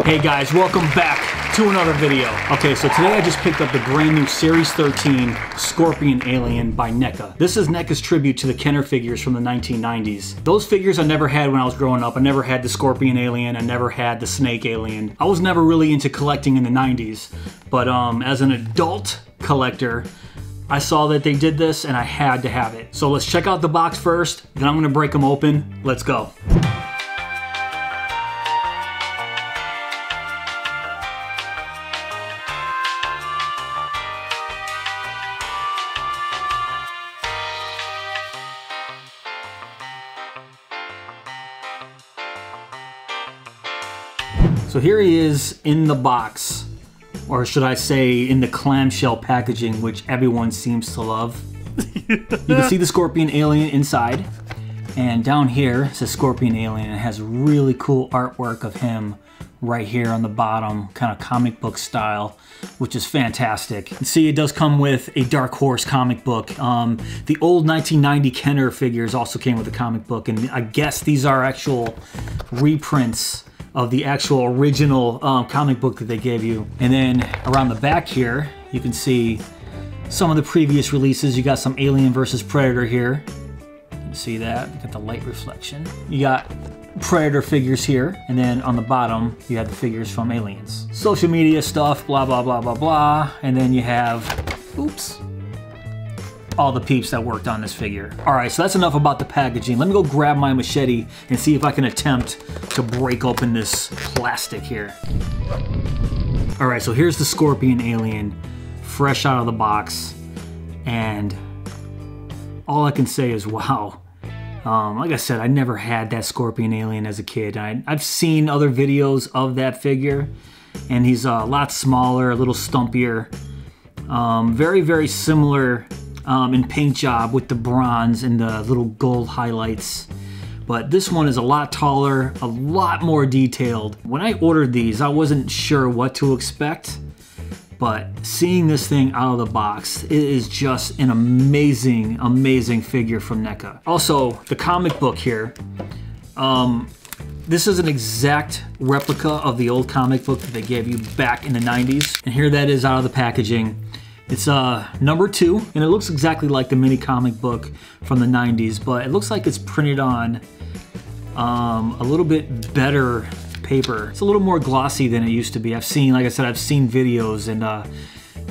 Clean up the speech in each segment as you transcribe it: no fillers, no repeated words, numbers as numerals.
Hey guys, welcome back to another video. Okay, so today I just picked up the brand new Series 13 Scorpion Alien by Neca. This is Neca's tribute to the Kenner figures from the 1990s. Those figures I never had when I was growing up. I never had the Scorpion Alien, I never had the Snake Alien. I was never really into collecting in the 90s, but as an adult collector, I saw that they did this and I had to have it. So let's check out the box first, then I'm gonna break them open. Let's go. So here he is in the box, or should I say in the clamshell packaging, which everyone seems to love. You can see the Scorpion Alien inside, and down here it says Scorpion Alien. It has really cool artwork of him right here on the bottom, kind of comic book style, which is fantastic. You see, it does come with a Dark Horse comic book. The old 1990 Kenner figures also came with a comic book, and I guess these are actual reprints of the actual original comic book that they gave you. And then around the back here, you can see some of the previous releases. You got some Alien versus Predator here. You can see that, you got the light reflection. You got Predator figures here, and then on the bottom, you have the figures from Aliens. Social media stuff, blah, blah, blah, blah, blah. And then you have, oops, all the peeps that worked on this figure. All right, so that's enough about the packaging. Let me go grab my machete and see if I can attempt to break open this plastic here. All right, so here's the Scorpion Alien, fresh out of the box. And all I can say is, wow. Like I said, I never had that Scorpion Alien as a kid. I've seen other videos of that figure, and he's a lot smaller, a little stumpier. Very, very similar in paint job with the bronze and the little gold highlights. But this one is a lot taller, a lot more detailed. When I ordered these, I wasn't sure what to expect, but seeing this thing out of the box, it is just an amazing, amazing figure from NECA. Also, the comic book here, this is an exact replica of the old comic book that they gave you back in the 90s. And here that is out of the packaging. It's number 2, and it looks exactly like the mini comic book from the 90s, but it looks like it's printed on a little bit better paper. It's a little more glossy than it used to be. I've seen, like I said, I've seen videos, and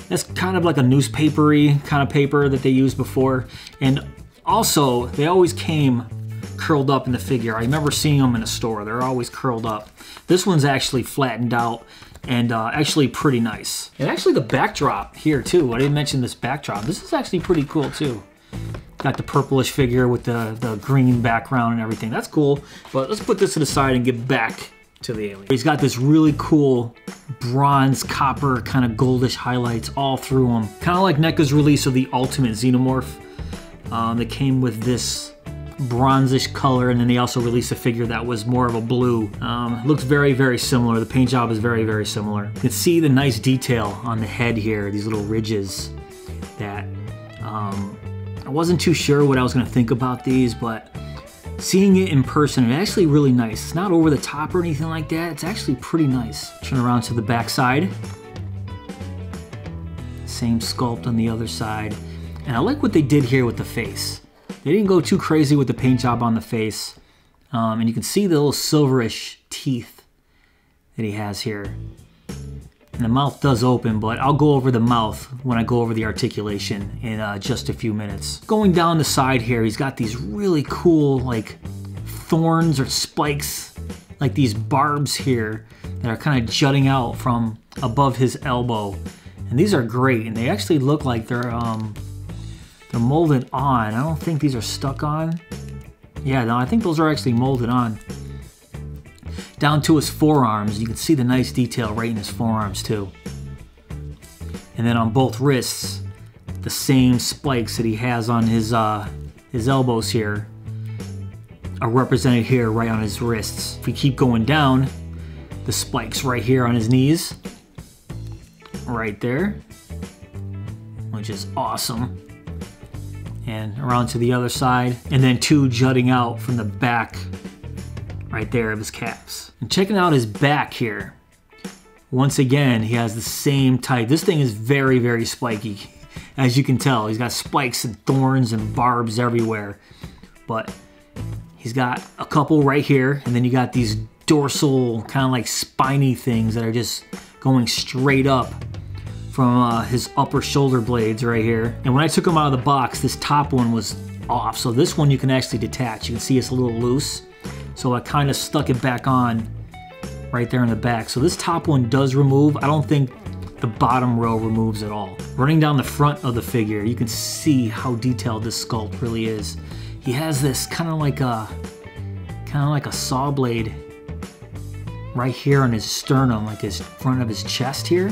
that's kind of like a newspapery kind of paper that they used before. And also, they always came curled up in the figure. I remember seeing them in a store. They're always curled up. This one's actually flattened out and actually pretty nice. And actually the backdrop here too, I didn't mention this backdrop. This is actually pretty cool too. Got the purplish figure with the green background and everything. That's cool, but let's put this to the side and get back to the alien. He's got this really cool bronze, copper, kind of goldish highlights all through him. Kind of like NECA's release of the Ultimate Xenomorph. That came with this bronzish color, and then they also released a figure that was more of a blue. Looks very, very similar. The paint job is very, very similar. You can see the nice detail on the head here, these little ridges that I wasn't too sure what I was gonna think about these, but seeing it in person, it's actually really nice. It's not over the top or anything like that. It's actually pretty nice. Turn around to the back side. Same sculpt on the other side. And I like what they did here with the face. They didn't go too crazy with the paint job on the face. And you can see the little silverish teeth that he has here. And the mouth does open, but I'll go over the mouth when I go over the articulation in just a few minutes. Going down the side here, he's got these really cool like thorns or spikes, like these barbs here that are kind of jutting out from above his elbow. And these are great, and they actually look like they're molded on. I don't think these are stuck on. Yeah, no, I think those are actually molded on. Down to his forearms, you can see the nice detail right in his forearms too. And then on both wrists, the same spikes that he has on his elbows here are represented here right on his wrists. If we keep going down, the spikes right here on his knees, right there, which is awesome. And around to the other side, and then 2 jutting out from the back right there of his calves. And checking out his back here, Once again, he has the same type. This thing is very, very spiky. As you can tell, he's got spikes and thorns and barbs everywhere. But he's got a couple right here, and then you got these dorsal, kind of like spiny things that are just going straight up from his upper shoulder blades right here. And when I took him out of the box, this top one was off. So this one you can actually detach. You can see it's a little loose. So I kind of stuck it back on right there in the back. So this top one does remove. I don't think the bottom row removes at all. Running down the front of the figure, you can see how detailed this sculpt really is. He has this kind of like a saw blade right here on his sternum, like his front of his chest here,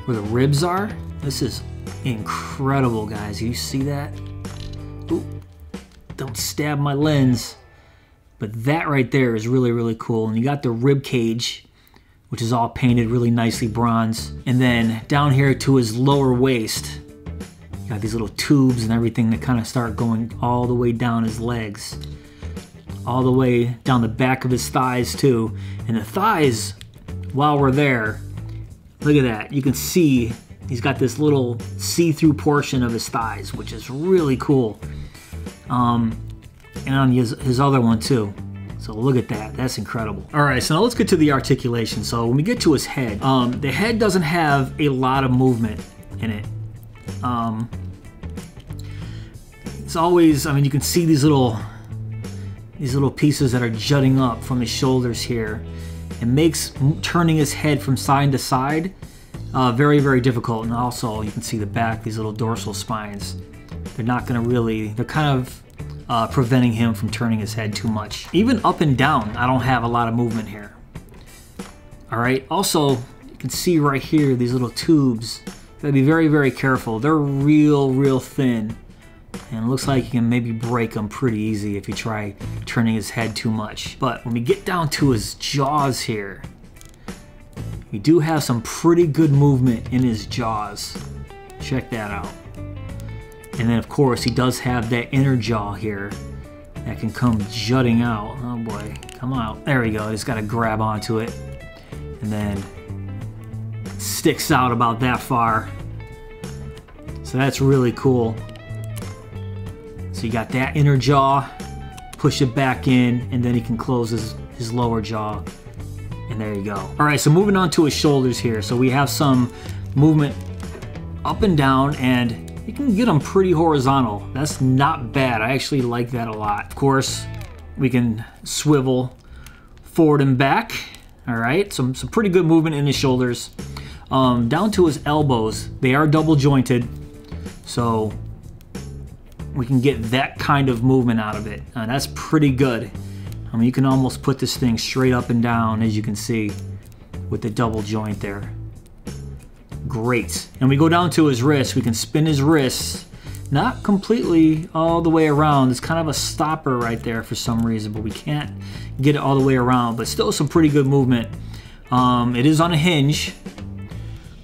where the ribs are. This is incredible, guys. You see that? Ooh, don't stab my lens. But that right there is really, really cool. And you got the rib cage, which is all painted really nicely bronze. And then down here to his lower waist, you got these little tubes and everything that kind of start going all the way down his legs, all the way down the back of his thighs too. And the thighs, while we're there, look at that. You can see he's got this little see-through portion of his thighs, which is really cool. And on his other one too. So look at that, that's incredible. All right, so now let's get to the articulation. So when we get to his head, the head doesn't have a lot of movement in it. It's always, I mean, you can see these little pieces that are jutting up from his shoulders here. It makes turning his head from side to side very, very difficult. And also you can see the back, these little dorsal spines. They're not gonna really, they're kind of preventing him from turning his head too much. Even up and down, I don't have a lot of movement here. All right, also, you can see right here, these little tubes. You gotta be very, very careful. They're real thin. And it looks like you can maybe break them pretty easy if you try turning his head too much. But when we get down to his jaws here, we do have some pretty good movement in his jaws. Check that out. And then of course he does have that inner jaw here that can come jutting out. Oh boy, come out. There we go, just gotta grab onto it. And then it sticks out about that far. So that's really cool. So you got that inner jaw, push it back in, and then he can close his lower jaw. And there you go. All right, so moving on to his shoulders here. So we have some movement up and down, and you can get them pretty horizontal. That's not bad. I actually like that a lot. Of course, we can swivel forward and back. All right, some pretty good movement in his shoulders. Down to his elbows, they are double jointed, so we can get that kind of movement out of it. That's pretty good. I mean, you can almost put this thing straight up and down, as you can see, with the double joint there. Great. And we go down to his wrist. We can spin his wrists, not completely all the way around. It's kind of a stopper right there for some reason, but we can't get it all the way around, but still some pretty good movement. It is on a hinge,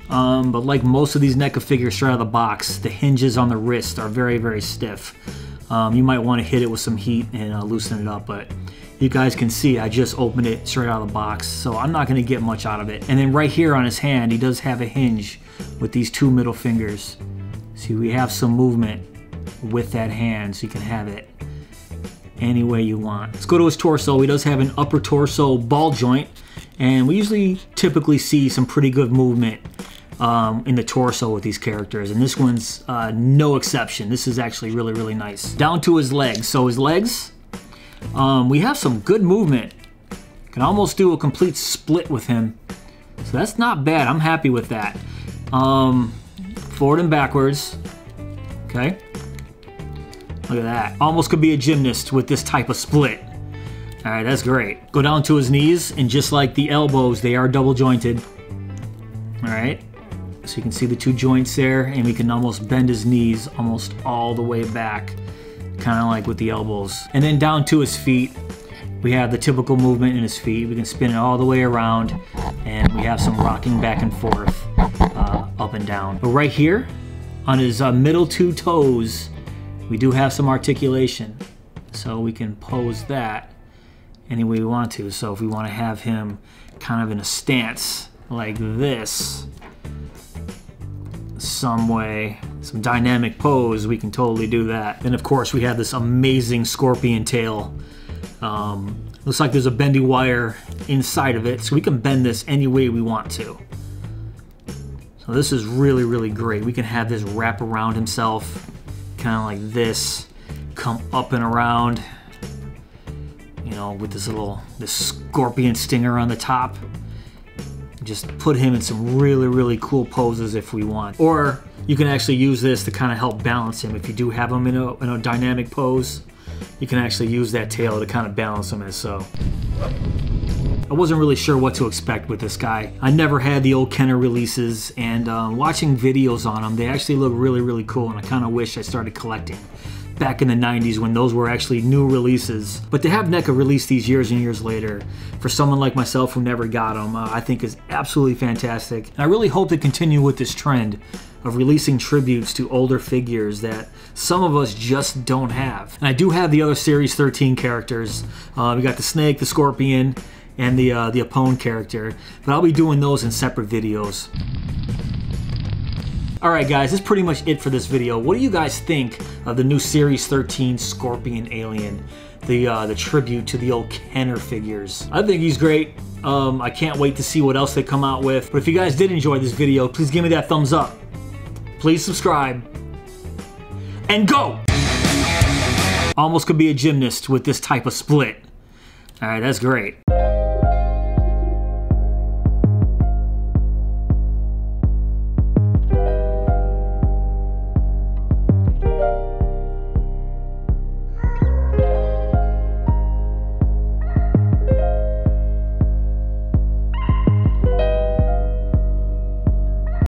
but like most of these NECA figures straight out of the box, the hinges on the wrist are very, very stiff. You might want to hit it with some heat and loosen it up, but you guys can see I just opened it straight out of the box, so I'm not going to get much out of it. And then right here on his hand, he does have a hinge with these two middle fingers. See, we have some movement with that hand, so you can have it any way you want. Let's go to his torso. He does have an upper torso ball joint, and we usually typically see some pretty good movement in the torso with these characters, and this one's no exception. This is actually really, really nice. Down to his legs. So his legs, we have some good movement. Can almost do a complete split with him. So that's not bad. I'm happy with that. Forward and backwards. Okay. Look at that. Almost could be a gymnast with this type of split. All right, that's great. Go down to his knees, and just like the elbows, they are double jointed. All right. So you can see the two joints there, and we can almost bend his knees almost all the way back, kind of like with the elbows. And then down to his feet, we have the typical movement in his feet. We can spin it all the way around, and we have some rocking back and forth, up and down. But right here, on his middle two toes, we do have some articulation. So we can pose that any way we want to. So if we want to have him kind of in a stance, like this some way, some dynamic pose, we can totally do that. And of course we have this amazing scorpion tail. Looks like there's a bendy wire inside of it, so we can bend this any way we want to. So this is really, really great. We can have this wrap around himself, kind of like this, come up and around, you know, with this scorpion stinger on the top. Just put him in some really, really cool poses if we want. Or you can actually use this to kind of help balance him. If you do have him in a dynamic pose, you can actually use that tail to kind of balance him as so. I wasn't really sure what to expect with this guy. I never had the old Kenner releases, and watching videos on them, they actually look really, really cool, and I kind of wish I started collecting back in the 90s when those were actually new releases. But to have NECA release these years and years later, for someone like myself who never got them, I think is absolutely fantastic. And I really hope to continue with this trend of releasing tributes to older figures that some of us just don't have. And I do have the other Series 13 characters. We got the Snake, the Scorpion, and the Apone character, but I'll be doing those in separate videos. Alright guys, that's pretty much it for this video. What do you guys think of the new Series 13 Scorpion alien? The tribute to the old Kenner figures. I think he's great. I can't wait to see what else they come out with. But if you guys did enjoy this video, please give me that thumbs up. Please subscribe. And go! Almost could be a gymnast with this type of split. Alright, that's great.